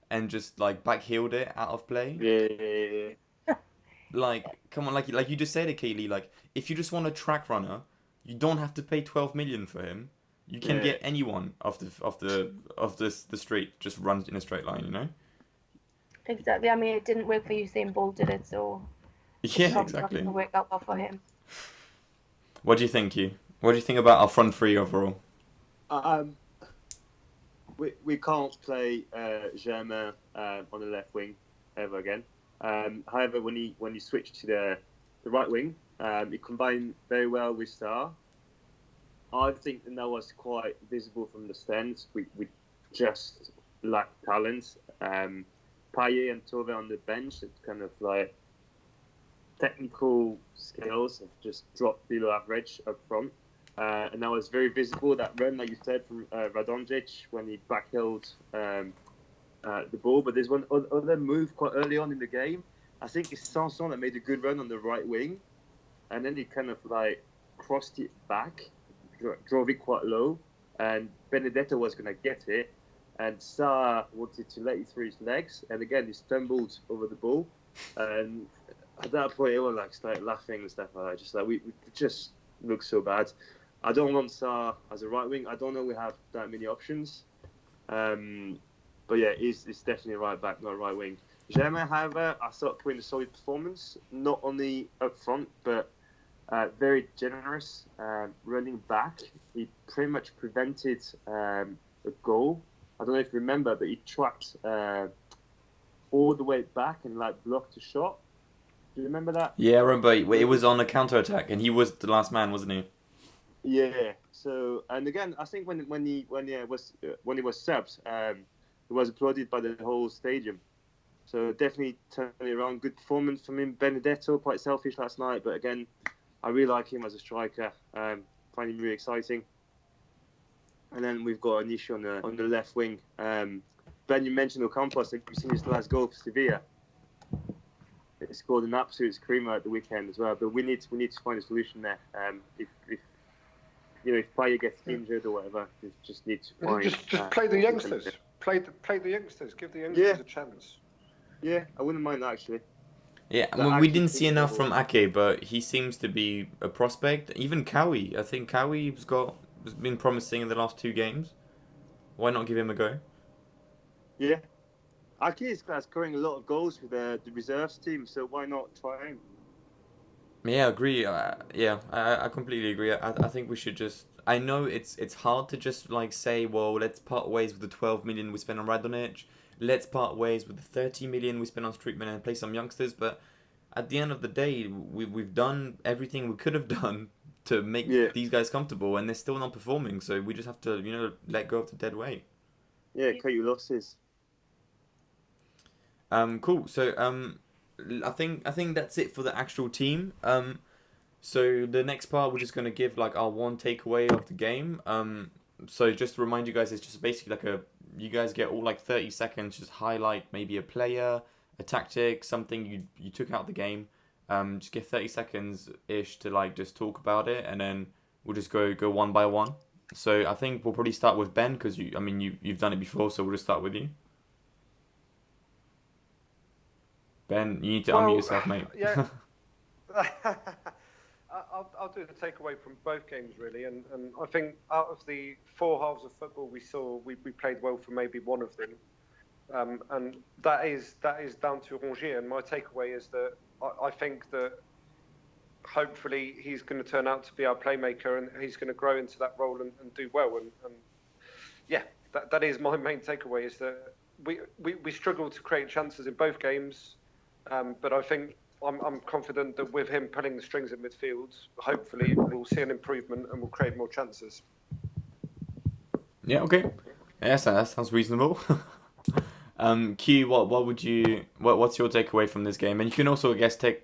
and just like backheeled it out of play.
Yeah.
Like, come on, like you just said it, Kaylee. Like, if you just want a track runner, you don't have to pay 12 million for him. You can
Yeah.
get anyone off the street, just runs in a straight line. You know.
Exactly. I mean, it didn't work for Usain Bolt, did it? So it's
Yeah,
probably not
exactly.
going to work out well for him.
What do you think, you? What do you think about our front three overall?
We can't play Germain on the left wing ever again. However, when he switched to the right wing, he combined very well with Sarr. I think that was quite visible from the stands. We just lack talent. Payet and Tove on the bench, it's kind of like technical skills have just dropped below average up front. And that was very visible, that run, like you said, from Radonjic when he backheeled the ball. But there's one other move quite early on in the game. I think it's Sanson that made a good run on the right wing. And then he kind of like crossed it back, drove it quite low. And Benedetto was going to get it. And Sarr wanted to let it through his legs. And again, he stumbled over the ball. And at that point, everyone like started laughing and stuff like that. Just like, we just look so bad. I don't want Sarr as a right wing. I don't know we have that many options. But yeah, it's definitely right back, not right wing. Germain, however, I thought put in a solid performance, not only up front, but very generous, running back. He pretty much prevented a goal. I don't know if you remember, but he trapped all the way back and like blocked a shot. Do you remember that?
Yeah, I remember. It was on a counter attack, and he was the last man, wasn't he?
Yeah. So, and again, I think when he was subbed, he was applauded by the whole stadium. So definitely turning it around. Good performance from him. Benedetto, quite selfish last night, but again, I really like him as a striker. Find him really exciting. And then we've got an issue on the left wing. Ben, you mentioned Ocampos. Have you seen his last goal for Sevilla? He scored an absolute screamer at the weekend as well. But we need to find a solution there. If Payet gets injured or whatever, we just need to find.
Just play the youngsters. Play the youngsters. Give the youngsters a chance.
Yeah, I wouldn't mind that actually.
Yeah, well, we didn't see enough from Ake, but he seems to be a prospect. Even Cowie, I think Cowie's been promising in the last 2 games. Why not give him a go?
Yeah, Ake is scoring a lot of goals with the reserves team, so why not try him?
Yeah, I agree. I completely agree. I think we should just. I know it's hard to just like say, well, let's part ways with the 12 million we spent on Radonic. Let's part ways with the 30 million we spent on Streetman and play some youngsters. But at the end of the day, we've done everything we could have done to make these guys comfortable, and they're still not performing. So we just have to, let go of the dead weight.
Yeah, cut your losses.
Cool. So I think that's it for the actual team. So the next part we're just gonna give like our one takeaway of the game. So just to remind you guys, it's just basically like you guys get all like 30 seconds, just highlight maybe a player, a tactic, something you took out of the game. Just get 30 seconds ish to like just talk about it, and then we'll just go one by one. So I think we'll probably start with Ben because you've done it before, so we'll just start with you. Ben, you need to unmute yourself, mate.
Yeah. I'll do the takeaway from both games really, and I think out of the 4 halves of football we saw, we played well for maybe one of them, and that is down to Rongier. And my takeaway is that I think that hopefully he's going to turn out to be our playmaker, and he's going to grow into that role and do well. And yeah, that is my main takeaway, is that we struggled to create chances in both games, but I think I'm confident that with him pulling the strings in midfield, hopefully we'll see an improvement and we'll create more chances.
Yeah, okay. Yes, that sounds reasonable. Q, what's your takeaway from this game? And you can also, I guess, take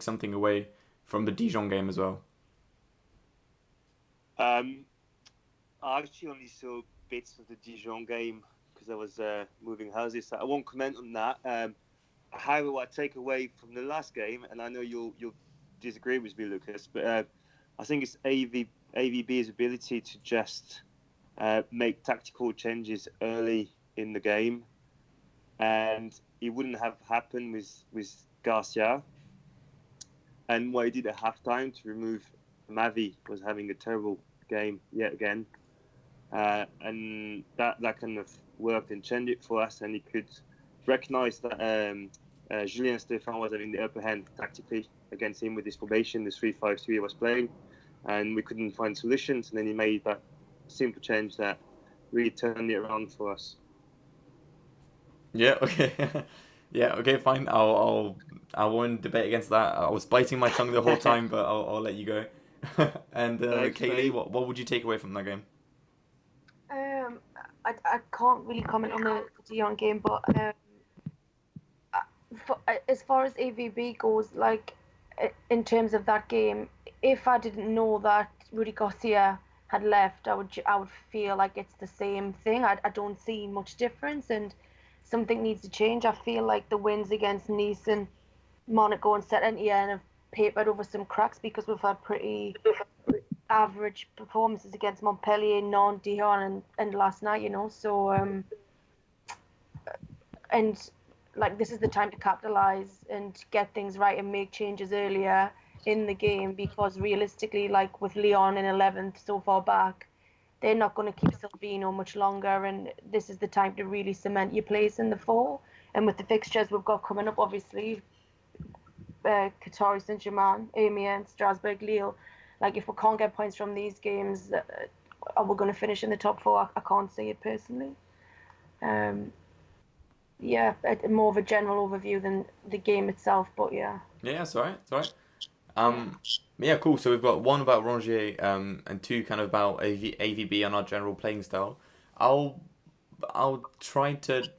something away from the Dijon game as well.
I actually only saw bits of the Dijon game because I was moving houses, so I won't comment on that. However, what I take away from the last game, and I know you'll disagree with me, Lucas, but I think it's AVB's ability to just make tactical changes early in the game, and it wouldn't have happened with Garcia. And what he did at halftime to remove Mavi was having a terrible game yet again, and that kind of worked and changed it for us, and he could recognise that Julien Stéphan was having the upper hand tactically against him with his formation, the 3-5-3 he was playing, and we couldn't find solutions, and then he made that simple change that really turned it around for us.
Yeah, okay. Yeah, okay, fine. I won't debate against that. I was biting my tongue the whole time, but I'll let you go. And
Thanks,
Kaylee,
mate.
what would you take away from that game?
I can't really comment on the Dion game, but as far as AVB goes, like in terms of that game, if I didn't know that Rudy Garcia had left, I would feel like it's the same thing. I don't see much difference, and something needs to change. I feel like the wins against Nice and Monaco and Saint-Etienne have papered over some cracks because we've had pretty average performances against Montpellier, Nantes, Dijon, and last night, you know. So and like this is the time to capitalize and get things right and make changes earlier in the game, because realistically, like with Lyon in 11th so far back, they're not going to keep Silvino much longer, and this is the time to really cement your place in the four. And with the fixtures we've got coming up, obviously, Qatar, Saint-Germain, Amiens, Strasbourg, Lille, like if we can't get points from these games, are we going to finish in the top four? I can't say it personally. Yeah, more of a general overview than the game itself, but yeah.
Yeah, it's alright, it's alright. Yeah, cool. So we've got one about Rongier, and two kind of about AVB and our general playing style. I'll try to.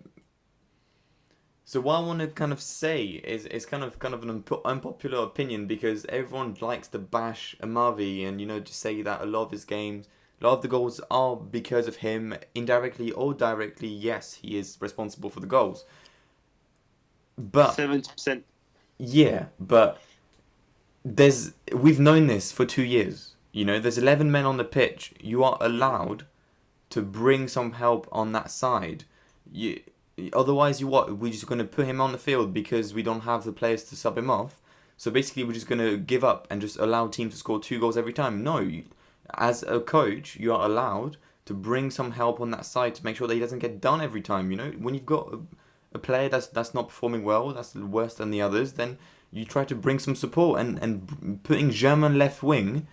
So what I want to kind of say is kind of an unpopular opinion, because everyone likes to bash Amavi and just say that a lot of his games, a lot of the goals are because of him, indirectly or directly. Yes, he is responsible for the goals, but
70%.
yeah, but we've known this for 2 years. There's 11 men on the pitch. You are allowed to bring some help on that side. Otherwise, we're just going to put him on the field because we don't have the players to sub him off. So basically, we're just going to give up and just allow teams to score 2 goals every time. No, as a coach, you are allowed to bring some help on that side to make sure that he doesn't get done every time. When you've got a player that's not performing well, that's worse than the others, then you try to bring some support, and putting German left wing,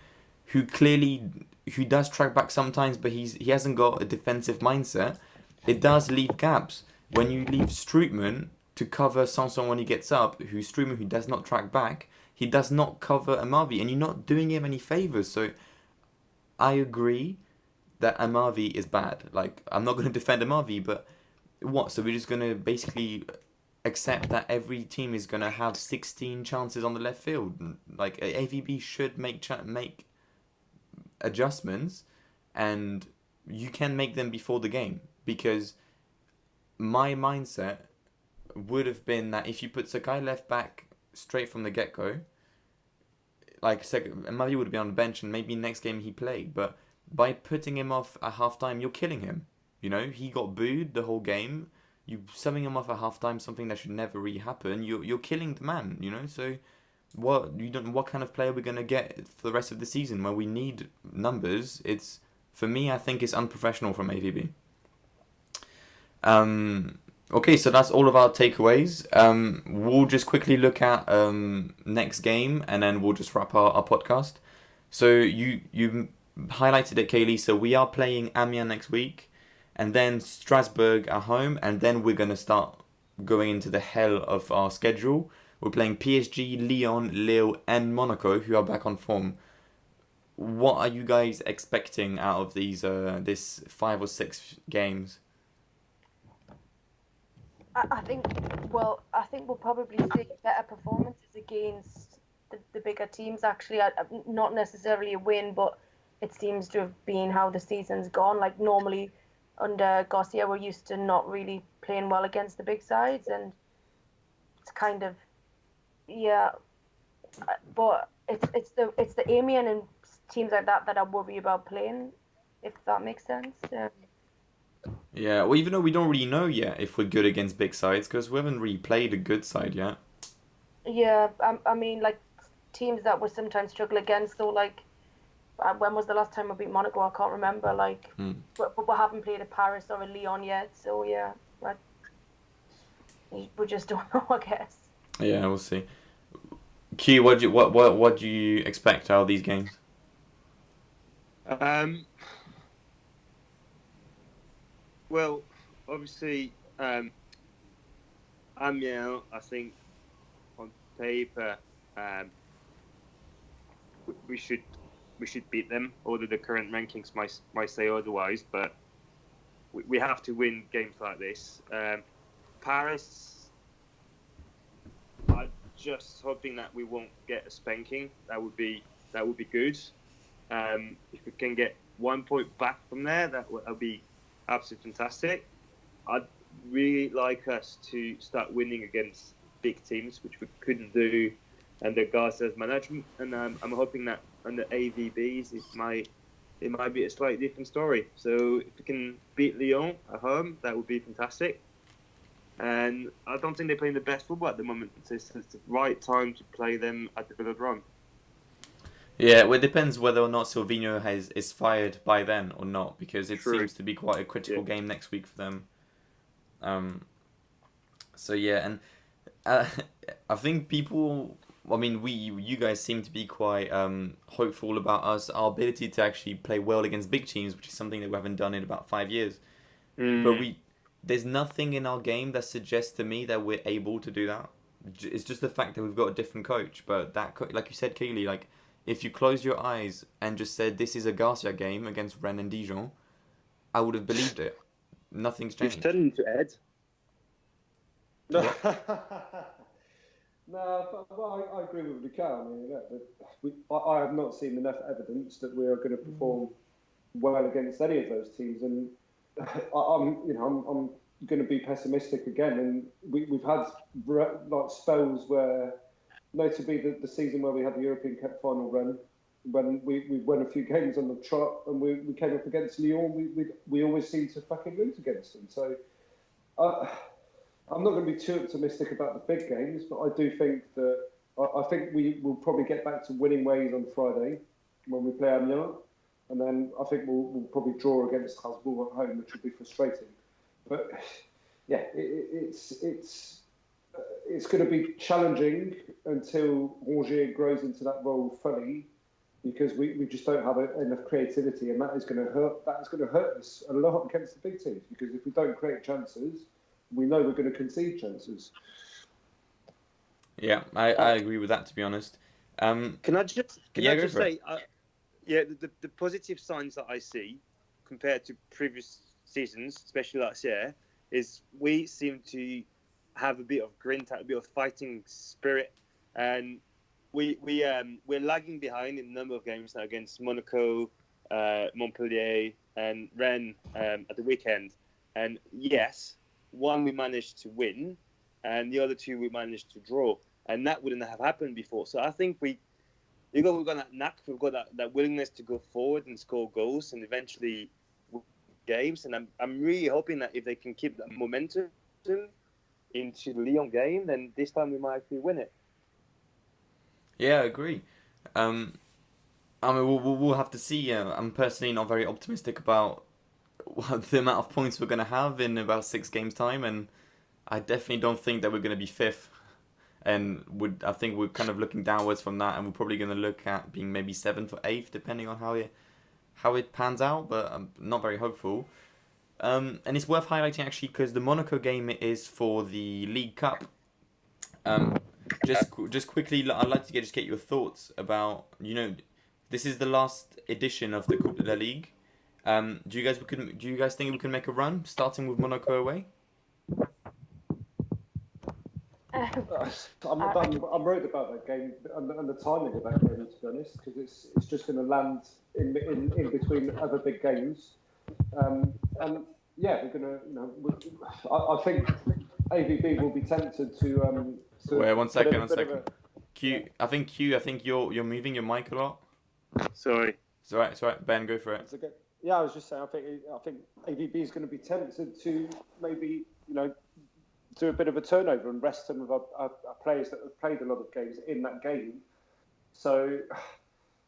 who does track back sometimes, but he hasn't got a defensive mindset. It does leave gaps. When you leave Strootman to cover Sanson when he gets up, who does not track back, he does not cover Amavi, and you're not doing him any favours. So I agree that Amavi is bad. Like, I'm not going to defend Amavi, but what? So we're just going to basically accept that every team is going to have 16 chances on the left field. Like, AVB should make adjustments, and you can make them before the game, because my mindset would have been that if you put Sakai left back straight from the get-go, like Mavi would be on the bench and maybe next game he played, but by putting him off at half-time, you're killing him. He got booed the whole game. You subbing him off at half-time, something that should never really happen. You're killing the man, so what kind of player are we going to get for the rest of the season where we need numbers? For me, I think it's unprofessional from AVB. Okay, so that's all of our takeaways. We'll just quickly look at next game, and then we'll just wrap our podcast. So you highlighted it, Kaylee. So we are playing Amiens next week, and then Strasbourg at home, and then we're gonna start going into the hell of our schedule. We're playing PSG, Lyon, Lille, and Monaco, who are back on form. What are you guys expecting out of these this 5 or 6 games?
I think, I think we'll probably see better performances against the bigger teams. Actually, not necessarily a win, but it seems to have been how the season's gone. Like normally, under Garcia, we're used to not really playing well against the big sides, and it's kind of yeah. But it's the Amiens and teams like that I worry about playing, if that makes sense.
Yeah, well, even though we don't really know yet if we're good against big sides, because we haven't really played a good side yet.
Yeah, I mean, like teams that we sometimes struggle against. So, like, when was the last time we beat Monaco? I can't remember. Like, but we haven't played a Paris or a Lyon yet. So yeah, like, we just don't know, I guess.
Yeah, we'll see. Q, what do you expect out of these games?
Well, obviously, Amiens, I think on paper, we should beat them. Although the current rankings might say otherwise, but we have to win games like this. Paris, I'm just hoping that we won't get a spanking. That would be good. If we can get 1 point back from there, that would be absolutely fantastic. I'd really like us to start winning against big teams, which we couldn't do under Garcia's management. And I'm hoping that under AVBs, it might be a slightly different story. So if we can beat Lyon at home, that would be fantastic. And I don't think they're playing the best football at the moment. It's the right time to play them at the Velodrome.
Yeah, well, it depends whether or not Silvino is fired by then or not, because it
True.
seems to be quite a critical game next week for them. So yeah, and I think people. I mean, you guys seem to be quite hopeful about our ability to actually play well against big teams, which is something that we haven't done in about 5 years. But there's nothing in our game that suggests to me that we're able to do that. It's just the fact that we've got a different coach. But like you said, Kaylee, like if you close your eyes and just said this is a Garcia game against Rennes and Dijon, I would have believed it. Nothing's changed.
You've turned into Ed.
No, no, but I agree with Luca. I mean, I have not seen enough evidence that we are going to perform well against any of those teams, and I'm going to be pessimistic again. And we've had like spells where, notably the season where we had the European Cup final run, when we won a few games on the trot, and we came up against Lyon, we always seem to fucking lose against them. So. I'm not going to be too optimistic about the big games, but I do think that I think we will probably get back to winning ways on Friday when we play Amiens, and then I think we'll probably draw against Strasbourg at home, which will be frustrating. But yeah, it's going to be challenging until Rongier grows into that role fully, because we just don't have enough creativity, and that is going to hurt. That is going to hurt us a lot against the big teams, because if we don't create chances, we know we're going to concede chances.
Yeah, I agree with that, to be honest.
Can I just say, the positive signs that I see compared to previous seasons, especially last year, is we seem to have a bit of grit, a bit of fighting spirit, and we're lagging behind in a number of games now against Monaco, Montpellier, and Rennes at the weekend. And yes, one we managed to win, and the other two we managed to draw, and that wouldn't have happened before. So I think we've got that knack, we've got that willingness to go forward and score goals and eventually win games. And I'm really hoping that if they can keep that momentum into the Lyon game, then this time we might actually win it.
Yeah, I agree. I mean, we'll have to see. I'm personally not very optimistic about the amount of points we're going to have in about 6 games' time, and I definitely don't think that we're going to be fifth. And I think we're kind of looking downwards from that, and we're probably going to look at being maybe 7th or 8th, depending on how it pans out. But I'm not very hopeful. And it's worth highlighting actually because the Monaco game is for the League Cup. Just quickly, I'd like to just get your thoughts about, this is the last edition of the Coupe de la Ligue. Do you guys think we can make a run starting with Monaco away?
I'm worried about that game and the timing of that game, to be honest, because it's just going to land in between other big games. And yeah, we're going to, I think AVB will be tempted to.
Wait, one second. Q, I think you're moving your mic a lot.
Sorry.
It's alright. Ben, go for it.
Yeah, I was just saying. I think AVB is going to be tempted to maybe do a bit of a turnover and rest some of our players that have played a lot of games in that game. So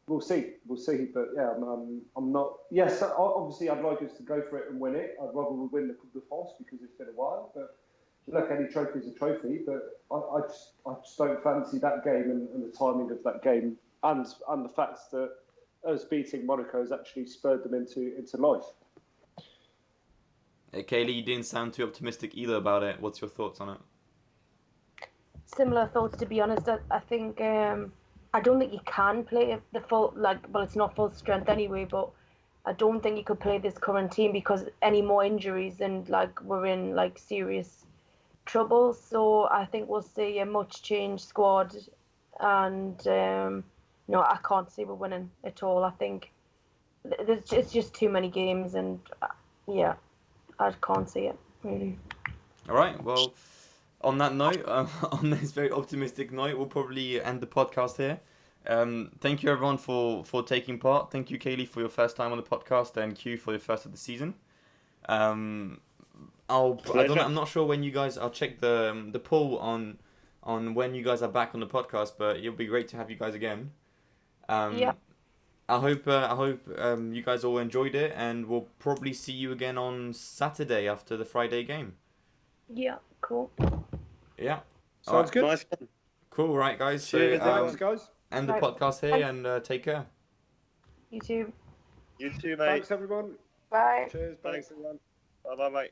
we'll see. But yeah, I'm not. Yes, obviously I'd like us to go for it and win it. I'd rather we win the Coupe de France because it's been a while. But look, any trophy is a trophy. But I just don't fancy that game and the timing of that game and the fact that us beating Monaco has actually spurred them into life.
Kaylee, you didn't sound too optimistic either about it. What's your thoughts on it?
Similar thoughts, to be honest. I think I don't think you can play the full, it's not full strength anyway, but I don't think you could play this current team because any more injuries and we're in serious trouble. So I think we'll see a much changed squad, and I can't see we're winning at all. I think it's just too many games, and yeah, I can't see it really.
All right. Well, on that note, on this very optimistic note, we'll probably end the podcast here. Thank you everyone for taking part. Thank you, Kaylee, for your first time on the podcast, and Q for your first of the season. I'm not sure when you guys. I'll check the poll on when you guys are back on the podcast, but it'll be great to have you guys again.
Yeah.
I hope you guys all enjoyed it, and we'll probably see you again on Saturday after the Friday game.
Yeah, cool.
Yeah.
Sounds good.
Nice.
Cool, right, guys.
Cheers,
Thanks, guys.
End the podcast here, and take care.
You too.
You too, mate.
Thanks, everyone.
Bye.
Cheers. Bye.
Thanks, everyone. Bye, mate.